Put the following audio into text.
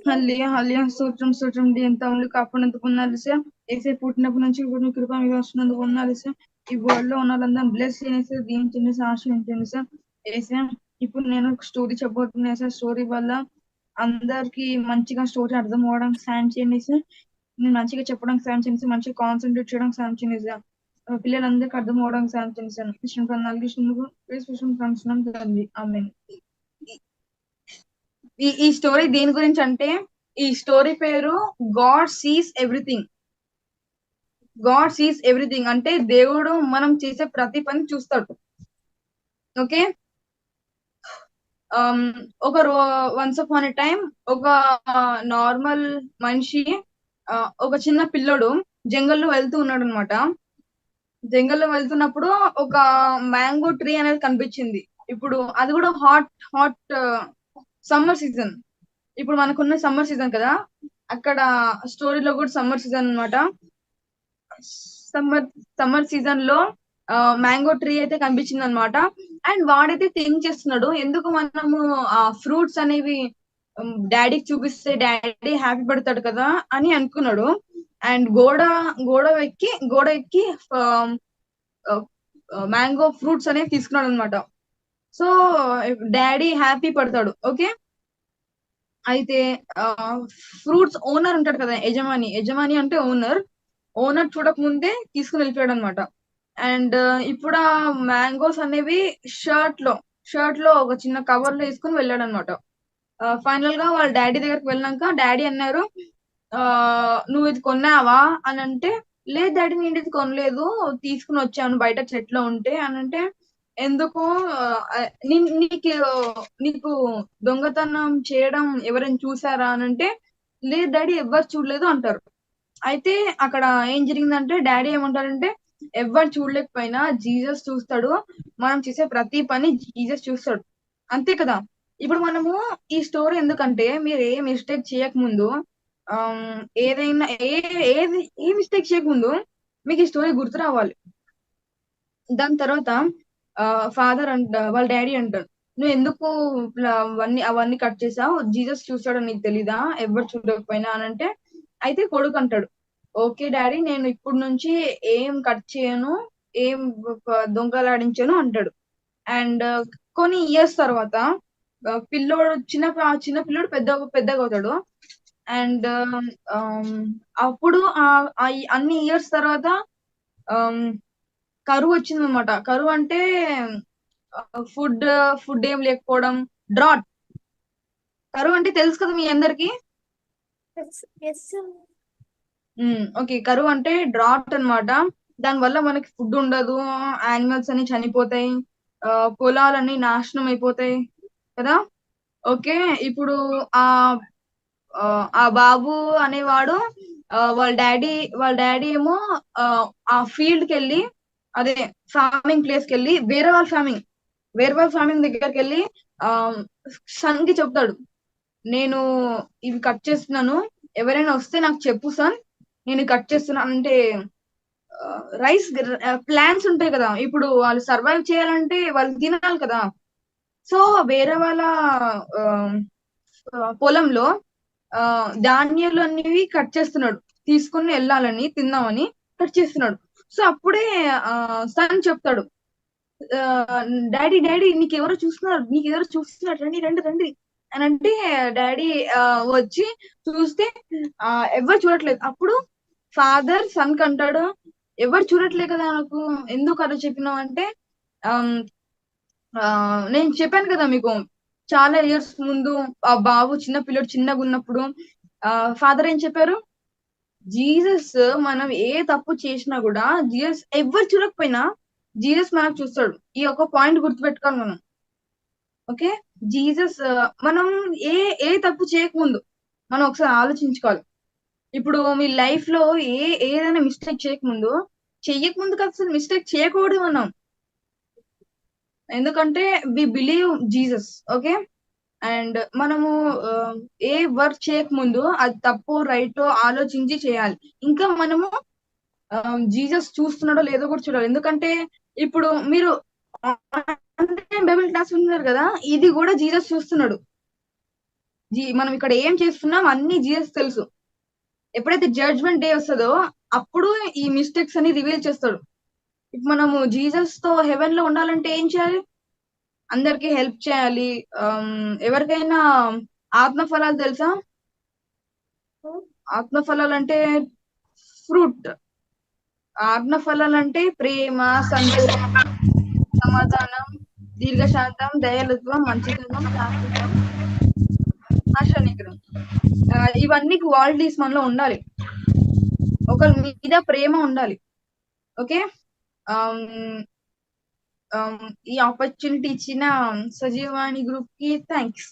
హల్లెలూయా హల్లెలూయా స్తోత్రం స్తోత్రం దేని తమ్ముళ్ళు కాపాడినందుకు వందనాలు యేసయ్యా. యేసయ్య పుట్టినప్పటి నుంచి ఇప్పుడు మీ కృప మీకు వస్తున్నందుకు వందనాలు యేసయ్యా. ఈ వరల్డ్ లో ఉన్న వాళ్ళందరినీ బ్లెస్ చేసి దీవించండి సార్, ఆశీర్వదించండి సార్ యేసయ్యా. ఇప్పుడు నేను ఒక స్టోరీ చెప్పబోతున్నాను సార్. స్టోరీ వల్ల అందరికి మంచిగా స్టోరీ అర్థం అవ్వడానికి సాయం చేయండి సార్. నేను మంచిగా చెప్పడానికి సాయం చేయండి సార్. మంచిగా కాన్సన్ట్రేట్ చేయడానికి సాయం చేయండి సార్. పిల్లలందరికీ అర్థం అవ్వడానికి సాయం చేయండి సార్. కృష్ణ తండ్రి ఆమేన్. ఈ స్టోరీ దేని గురించి అంటే, ఈ స్టోరీ పేరు God sees everything. God sees everything అంటే దేవుడు మనం చేసే ప్రతి పని చూస్తాడు. ఓకే. ఒక వన్స్ అపాన్ ఎ టైం ఒక నార్మల్ మనిషి, ఒక చిన్న పిల్లడు జంగల్లో వెళ్తూ ఉన్నాడు అనమాట. జంగల్లో వెళ్తున్నప్పుడు ఒక మ్యాంగో ట్రీ అనేది కనిపించింది. ఇప్పుడు అది కూడా హాట్ సమ్మర్ సీజన్. ఇప్పుడు మనకున్న సమ్మర్ సీజన్ కదా, అక్కడ స్టోరీలో కూడా సమ్మర్ సీజన్ అన్నమాట. సమ్మర్ సీజన్ లో మ్యాంగో ట్రీ అయితే కనిపించింది అనమాట. అండ్ వాడైతే థింక్ చేస్తున్నాడు, ఎందుకు మనము ఫ్రూట్స్ అనేవి డాడీకి చూపిస్తే డాడీ హ్యాపీ పడతాడు కదా అని అనుకున్నాడు. అండ్ గోడ ఎక్కి మ్యాంగో ఫ్రూట్స్ అనేవి తీసుకున్నాడు అనమాట. సో డాడీ హ్యాపీ పడతాడు. ఓకే. అయితే ఫ్రూట్స్ ఓనర్ ఉంటాడు కదా, యజమాని అంటే ఓనర్ చూడక ముందే తీసుకుని వెళ్ళిపోయాడు అనమాట. అండ్ ఇప్పుడు ఆ మ్యాంగోస్ అనేవి షర్ట్ లో ఒక చిన్న కవర్ లో వేసుకుని వెళ్ళాడు అనమాట. ఫైనల్ గా వాళ్ళ డాడీ దగ్గరికి వెళ్ళాక డాడీ అన్నారు, నువ్వు ఇది కొన్నావా అని అంటే, లేదు డాడీ నేను ఇది కొనలేదు, తీసుకుని వచ్చాను బయట చెట్లో ఉంటే అని అంటే, ఎందుకు నీకు దొంగతనం చేయడం ఎవరైనా చూసారా అని అంటే, లేదు డాడీ ఎవ్వరు చూడలేదు అంటారు. అయితే అక్కడ ఏం జరిగిందంటే డాడీ ఏమంటారంటే, ఎవ్వరు చూడలేకపోయినా జీసస్ చూస్తాడు, మనం చేసే ప్రతి పని జీసస్ చూస్తాడు. అంతే కదా. ఇప్పుడు మనము ఈ స్టోరీ ఎందుకంటే, మీరు ఏ మిస్టేక్ చేయకముందు, ఏదైనా ఏ మిస్టేక్ చేయకముందు మీకు ఈ స్టోరీ గుర్తు రావాలి. దాని తర్వాత ఫాదర్ వాళ్ళ డాడీ అంటాడు, నువ్వు ఎందుకు అవన్నీ కట్ చేసావు, జీసస్ చూస్తాడని నీకు తెలీదా ఎవరు చూడకపోయినా అని అంటే, అయితే కొడుకు అంటాడు, ఓకే డాడీ నేను ఇప్పుడు నుంచి ఏం కట్ చేయను, ఏం దొంగలాడించను అంటాడు. అండ్ కొన్ని ఇయర్స్ తర్వాత చిన్న పిల్లోడు పెద్దగా అవుతాడు. అండ్ అప్పుడు అన్ని ఇయర్స్ తర్వాత కరువు వచ్చిందనమాట. కరువు అంటే ఫుడ్ ఏం లేకపోవడం, డ్రాట్. కరువు అంటే తెలుసు కదా మీ అందరికి. ఓకే. కరువు అంటే డ్రాట్ అన్నమాట. దాని వల్ల మనకి ఫుడ్ ఉండదు, యానిమల్స్ అన్ని చనిపోతాయి, పొలాలన్నీ నాశనం అయిపోతాయి కదా. ఓకే. ఇప్పుడు ఆ ఆ బాబు అనేవాడు వాళ్ళ డాడీ ఏమో ఆ ఫీల్డ్ కి వెళ్ళి, అదే ఫార్మింగ్ ప్లేస్ కి వెళ్ళి, వేరే వాళ్ళ ఫార్మింగ్ దగ్గరికి వెళ్ళి సన్ కి చెప్తాడు, నేను ఇవి కట్ చేస్తున్నాను, ఎవరైనా వస్తే నాకు చెప్పు సన్, నేను కట్ చేస్తున్నాను అంటే, రైస్ ప్లాంట్స్ ఉంటాయి కదా, ఇప్పుడు వాళ్ళు సర్వైవ్ చేయాలంటే వాళ్ళు తినాలి కదా. సో వేరే వాళ్ళ పొలంలో ధాన్యాలు అనేవి కట్ చేస్తున్నాడు, తీసుకుని వెళ్ళాలని తిందామని కట్ చేస్తున్నాడు. సో అప్పుడే సన్ చెప్తాడు, డాడీ నీకు ఎవరో చూస్తున్నారు, రండి రండి రండి అని అంటే, డాడీ వచ్చి చూస్తే ఎవరు చూడట్లేదు. అప్పుడు ఫాదర్ సన్ కి అంటాడు, ఎవరు చూడట్లేదు కదా నాకు, ఎందుకు అలా చెప్పినావు అంటే, నేను చెప్పాను కదా మీకు, చాలా ఇయర్స్ ముందు ఆ బాబు చిన్న పిల్లడు చిన్నగా ఉన్నప్పుడు ఫాదర్ ఏం చెప్పారు, జీసస్ మనం ఏ తప్పు చేసినా కూడా జీసస్ ఎవరు చూడకపోయినా జీసస్ మనకు చూస్తాడు. ఈ ఒక పాయింట్ గుర్తుపెట్టుకోవాలి మనం. ఓకే. జీసస్ మనం ఏ తప్పు చేయకముందు మనం ఒకసారి ఆలోచించుకోవాలి. ఇప్పుడు మీ లైఫ్ లో ఏదైనా మిస్టేక్ చెయ్యకముందు కదా, అసలు మిస్టేక్ చేయకూడదు మనం. ఎందుకంటే we believe Jesus. Okay. And మనము ఏ వర్క్ చేయకముందు అది తప్పు రైట్ ఆలోచించి చేయాలి. ఇంకా మనము జీసస్ చూస్తున్నాడో లేదో కూడా చూడాలి. ఎందుకంటే ఇప్పుడు మీరు బైబిల్ క్లాస్ విన్నారు కదా, ఇది కూడా జీసస్ చూస్తున్నాడు. మనం ఇక్కడ ఏం చేస్తున్నాం అన్ని జీసస్ తెలుసు. ఎప్పుడైతే జడ్జ్మెంట్ డే వస్తుందో అప్పుడు ఈ మిస్టేక్స్ అని రివీల్ చేస్తాడు. ఇప్పుడు మనము జీసస్ తో హెవెన్ లో ఉండాలంటే ఏం చేయాలి? అందరికి హెల్ప్ చేయాలి. ఎవరికైనా ఆత్మ ఫలాలు తెలుసా? ఆత్మ ఫలాలు అంటే ఫ్రూట్. ఆత్మ ఫలాలు అంటే ప్రేమ, సంతోషం, సమాధానం, దీర్ఘశాంతం, దయాళుత్వం, మంచితనం, శాంతిత్వం, ఆశా నిగ్రహం. ఇవన్నీ క్వాలిటీస్ మనలో ఉండాలి. ఒకరి మీద ప్రేమ ఉండాలి. ఓకే. ఈ ఆపర్చునిటీ ఇచ్చిన సజీవాణి గ్రూప్ కి థ్యాంక్స్.